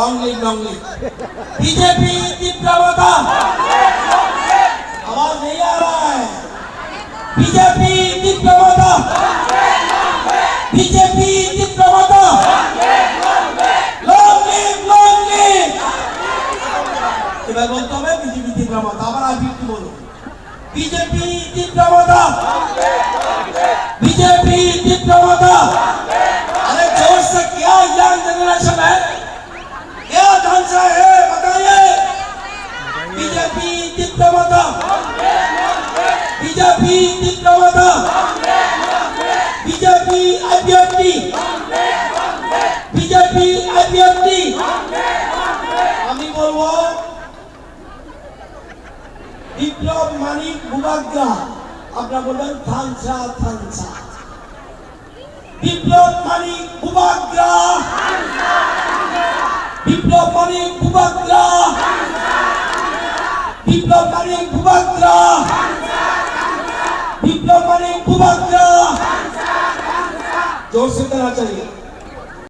long leave BJP तीव्रता आवाज नहीं आ रहा है बीजेपी तीव्रता बीजेपी तीव्रता लॉन्ग लीव এবার বলতে হবে বিজেপি तीव्रता আবার আগে কি বলো बीजेपी तीव्रता बीजेपी तीव्रता अरे जोर से क्या यंग जनरेशन है क्या ढांचा है बताइए बीजेपी तीव्रता बीजेपी तीव्रता बीजेपी अभ्यर्थी बीजेपी अभ्यर्थी আমি বলবো বিপ্লব মানিক মুবাগ্রা আপনারা বলবেন থানসা থানসা বিপ্লব মানিক মুবাগ্রা বিপ্লব মানিক মুবাগ্রা বিপ্লব মানিক মুবাগ্রা বিপ্লব মানিক মুবাগ্রা जोर से कहना चाहिए